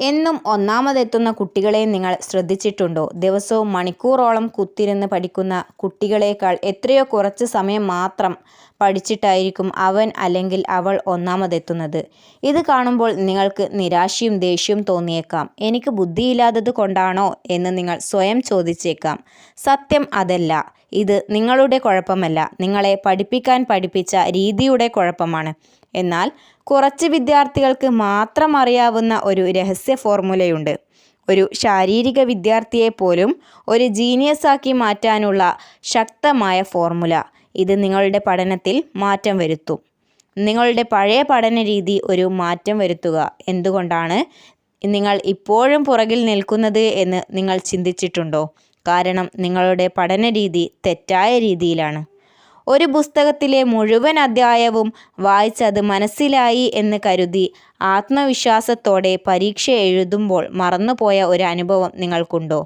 എന്നും ഒന്നാമതെത്തുന്ന കുട്ടികളെ നിങ്ങൾ ശ്രദ്ധിച്ചിട്ടുണ്ടോ? ദിവസവും മണിക്കൂറോളം കുത്തിരുന്ന് പഠിക്കുന്ന കുട്ടികളേക്കാൾ എത്രയോ കുറച്ച് സമയം മാത്രം പഠിച്ചിട്ടായിരിക്കും അവൻ അല്ലെങ്കിൽ അവൾ ഒന്നാമതെത്തുന്നത്. ഇത് കാണുമ്പോൾ നിങ്ങൾക്ക് നിരാശയും ദേഷ്യവും തോന്നിയേക്കാം. എനിക്ക് ബുദ്ധിയില്ലാത്തത് കൊണ്ടാണോ എന്ന് നിങ്ങൾ സ്വയം ചോദിച്ചേക്കാം. സത്യം അതല്ല. ഇത് നിങ്ങളുടെ കുഴപ്പമല്ല, നിങ്ങളെ പഠിപ്പിച്ച രീതിയുടെ കുഴപ്പമാണ്. എന്നാൽ കുറച്ച് വിദ്യാർത്ഥികൾക്ക് മാത്രം അറിയാവുന്ന ഒരു രഹസ്യ ഫോർമുലയുണ്ട്. ഒരു ശാരീരിക വിദ്യാർത്ഥിയെപ്പോലും ഒരു ജീനിയസാക്കി മാറ്റാനുള്ള ശക്തമായ ഫോർമുല. ഇത് നിങ്ങളുടെ പഠനത്തിൽ മാറ്റം വരുത്തും. നിങ്ങളുടെ പഴയ പഠന രീതി ഒരു മാറ്റം വരുത്തുക. എന്തുകൊണ്ടാണ് നിങ്ങൾ ഇപ്പോഴും പുറകിൽ നിൽക്കുന്നത് എന്ന് നിങ്ങൾ ചിന്തിച്ചിട്ടുണ്ടോ? കാരണം നിങ്ങളുടെ പഠന രീതി തെറ്റായ രീതിയിലാണ്. ഒരു പുസ്തകത്തിലെ മുഴുവൻ അധ്യായവും വായിച്ചത് മനസ്സിലായി എന്ന് കരുതി ആത്മവിശ്വാസത്തോടെ പരീക്ഷ എഴുതുമ്പോൾ മറന്നുപോയ ഒരു അനുഭവം നിങ്ങൾക്കുണ്ടോ?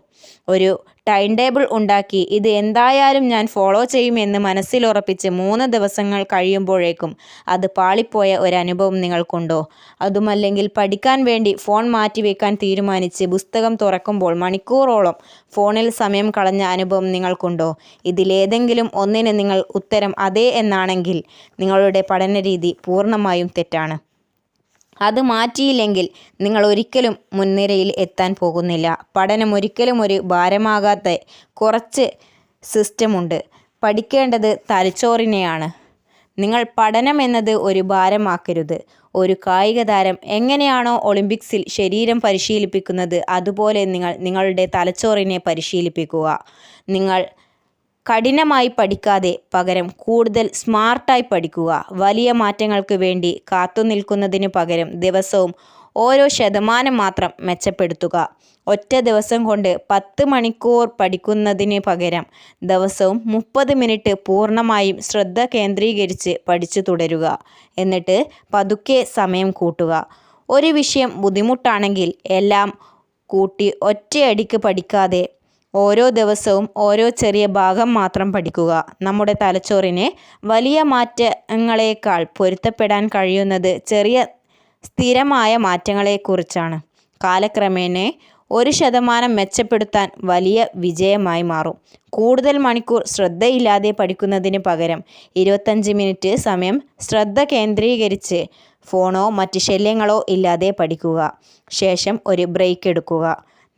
ഒരു ടൈം ടേബിൾ ഉണ്ടാക്കി ഇത് എന്തായാലും ഞാൻ ഫോളോ ചെയ്യുമെന്ന് മനസ്സിലുറപ്പിച്ച് 3 ദിവസങ്ങൾ കഴിയുമ്പോഴേക്കും അത് പാളിപ്പോയ ഒരു അനുഭവം നിങ്ങൾക്കുണ്ടോ? അതുമല്ലെങ്കിൽ പഠിക്കാൻ വേണ്ടി ഫോൺ മാറ്റിവെക്കാൻ തീരുമാനിച്ച് പുസ്തകം തുറക്കുമ്പോൾ മണിക്കൂറോളം ഫോണിൽ സമയം കളഞ്ഞ അനുഭവം നിങ്ങൾക്കുണ്ടോ? ഇതിലേതെങ്കിലും ഒന്നിന് നിങ്ങൾ ഉത്തരം അതെ എന്നാണെങ്കിൽ നിങ്ങളുടെ പഠനരീതി പൂർണ്ണമായും തെറ്റാണ്. അത് മാറ്റിയില്ലെങ്കിൽ നിങ്ങൾ ഒരിക്കലും മുൻനിരയിൽ എത്താൻ പോകുന്നില്ല. പഠനം ഒരിക്കലും ഒരു ഭാരമാകാത്ത കുറച്ച് സിസ്റ്റമുണ്ട്. പഠിക്കേണ്ടത് തലച്ചോറിനെയാണ്. നിങ്ങൾ പഠനം എന്നത് ഒരു ഭാരമാക്കരുത്. ഒരു കായിക താരം എങ്ങനെയാണോ ഒളിമ്പിക്സിൽ ശരീരം പരിശീലിപ്പിക്കുന്നത്, അതുപോലെ നിങ്ങൾ നിങ്ങളുടെ തലച്ചോറിനെ പരിശീലിപ്പിക്കുക. നിങ്ങൾ കഠിനമായി പഠിക്കാതെ പകരം കൂടുതൽ സ്മാർട്ടായി പഠിക്കുക. വലിയ മാറ്റങ്ങൾക്ക് വേണ്ടി കാത്തുനിൽക്കുന്നതിന് പകരം ദിവസവും ഓരോ ശതമാനം മാത്രം മെച്ചപ്പെടുത്തുക. ഒറ്റ ദിവസം കൊണ്ട് 10 മണിക്കൂർ പഠിക്കുന്നതിന് പകരം ദിവസവും 30 മിനിറ്റ് പൂർണ്ണമായും ശ്രദ്ധ കേന്ദ്രീകരിച്ച് പഠിച്ചു തുടരുക. എന്നിട്ട് പതുക്കെ സമയം കൂട്ടുക. ഒരു വിഷയം ബുദ്ധിമുട്ടാണെങ്കിൽ എല്ലാം കൂട്ടി ഒറ്റയടിക്ക് പഠിക്കാതെ ഓരോ ദിവസവും ഓരോ ചെറിയ ഭാഗം മാത്രം പഠിക്കുക. നമ്മുടെ തലച്ചോറിന് വലിയ മാറ്റങ്ങളേക്കാൾ പൊരുത്തപ്പെടാൻ കഴിയുന്നത് ചെറിയ സ്ഥിരമായ മാറ്റങ്ങളെക്കുറിച്ചാണ്. കാലക്രമേണ 1% മെച്ചപ്പെടുത്താൻ വലിയ വിജയമായി മാറും. കൂടുതൽ മണിക്കൂർ ശ്രദ്ധയില്ലാതെ പഠിക്കുന്നതിന് പകരം 25 മിനിറ്റ് സമയം ശ്രദ്ധ കേന്ദ്രീകരിച്ച് ഫോണോ മറ്റ് ശല്യങ്ങളോ ഇല്ലാതെ പഠിക്കുക. ശേഷം ഒരു ബ്രേക്ക് എടുക്കുക.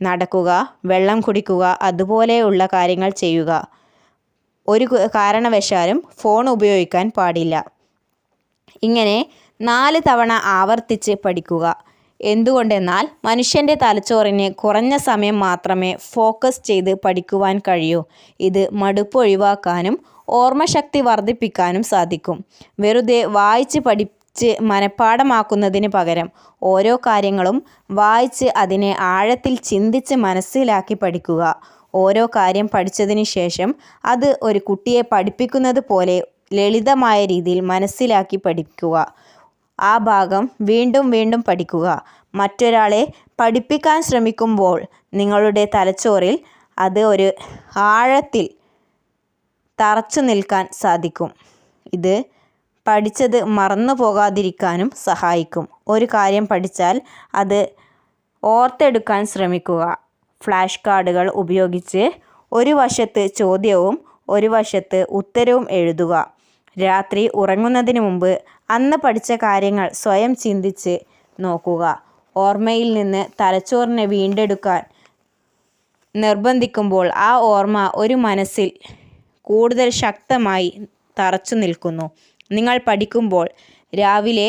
നടക്കുക, വെള്ളം കുടിക്കുക, അതുപോലെയുള്ള കാര്യങ്ങൾ ചെയ്യുക. ഒരു കാരണവശാലും ഫോൺ ഉപയോഗിക്കാൻ പാടില്ല. ഇങ്ങനെ 4 തവണ ആവർത്തിച്ച് പഠിക്കുക. എന്തുകൊണ്ടെന്നാൽ മനുഷ്യൻ്റെ തലച്ചോറിന് കുറഞ്ഞ സമയം മാത്രമേ ഫോക്കസ് ചെയ്ത് പഠിക്കുവാൻ കഴിയൂ. ഇത് മടുപ്പ് ഒഴിവാക്കാനും ഓർമ്മശക്തി വർദ്ധിപ്പിക്കാനും സാധിക്കും. വെറുതെ വായിച്ച് മനഃപ്പാഠമാക്കുന്നതിന് പകരം ഓരോ കാര്യങ്ങളും വായിച്ച് അതിനെ ആഴത്തിൽ ചിന്തിച്ച് മനസ്സിലാക്കി പഠിക്കുക. ഓരോ കാര്യം പഠിച്ചതിന് ശേഷം അത് ഒരു കുട്ടിയെ പഠിപ്പിക്കുന്നത് പോലെ ലളിതമായ രീതിയിൽ മനസ്സിലാക്കി പഠിക്കുക. ആ ഭാഗം വീണ്ടും വീണ്ടും പഠിക്കുക. മറ്റൊരാളെ പഠിപ്പിക്കാൻ ശ്രമിക്കുമ്പോൾ നിങ്ങളുടെ തലച്ചോറിൽ അത് ഒരു ആഴത്തിൽ തറച്ചു നിൽക്കാൻ സാധിക്കും. ഇത് പഠിച്ചത് മറന്നു പോകാതിരിക്കാനും സഹായിക്കും. ഒരു കാര്യം പഠിച്ചാൽ അത് ഓർത്തെടുക്കാൻ ശ്രമിക്കുക. ഫ്ലാഷ് കാർഡുകൾ ഉപയോഗിച്ച് ഒരു വശത്ത് ചോദ്യവും ഒരു വശത്ത് ഉത്തരവും എഴുതുക. രാത്രി ഉറങ്ങുന്നതിന് മുമ്പ് അന്ന് പഠിച്ച കാര്യങ്ങൾ സ്വയം ചിന്തിച്ച് നോക്കുക. ഓർമ്മയിൽ നിന്ന് തലച്ചോറിനെ വീണ്ടെടുക്കാൻ നിർബന്ധിക്കുമ്പോൾ ആ ഓർമ്മ ഒരു മനസ്സിൽ കൂടുതൽ ശക്തമായി തറച്ചു നിൽക്കുന്നു. നിങ്ങൾ പഠിക്കുമ്പോൾ രാവിലെ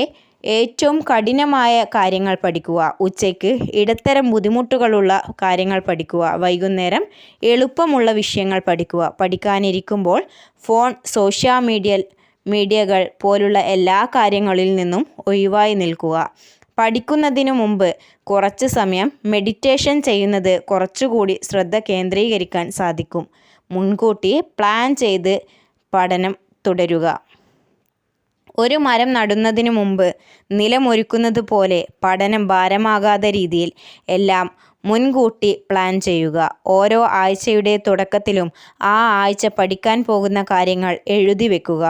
ഏറ്റവും കഠിനമായ കാര്യങ്ങൾ പഠിക്കുക. ഉച്ചയ്ക്ക് ഇടത്തരം ബുദ്ധിമുട്ടുകളുള്ള കാര്യങ്ങൾ പഠിക്കുക. വൈകുന്നേരം എളുപ്പമുള്ള വിഷയങ്ങൾ പഠിക്കുക. പഠിക്കാനിരിക്കുമ്പോൾ ഫോൺ, സോഷ്യൽ മീഡിയകൾ പോലുള്ള എല്ലാ കാര്യങ്ങളിൽ നിന്നും ഒഴിവായി നിൽക്കുക. പഠിക്കുന്നതിനു മുമ്പ് കുറച്ച് സമയം മെഡിറ്റേഷൻ ചെയ്യുന്നത് കുറച്ചുകൂടി ശ്രദ്ധ കേന്ദ്രീകരിക്കാൻ സാധിക്കും. മുൻകൂട്ടി പ്ലാൻ ചെയ്ത് പഠനം തുടരുക. ഒരു മരം നടുന്നതിന് മുമ്പ് നിലമൊരുക്കുന്നത് പോലെ പഠനം ഭാരമാകാത്ത രീതിയിൽ എല്ലാം മുൻകൂട്ടി പ്ലാൻ ചെയ്യുക. ഓരോ ആഴ്ചയുടെ തുടക്കത്തിലും ആ ആഴ്ച പഠിക്കാൻ പോകുന്ന കാര്യങ്ങൾ എഴുതി വെക്കുക.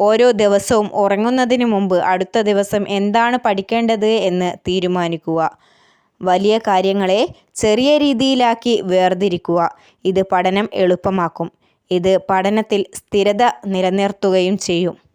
ഓരോ ദിവസവും ഉറങ്ങുന്നതിന് മുമ്പ് അടുത്ത ദിവസം എന്താണ് പഠിക്കേണ്ടത് എന്ന് തീരുമാനിക്കുക. വലിയ കാര്യങ്ങളെ ചെറിയ രീതിയിലാക്കി വേർതിരിക്കുക. ഇത് പഠനം എളുപ്പമാക്കും. ഇത് പഠനത്തിൽ സ്ഥിരത നിലനിർത്തുകയും ചെയ്യും.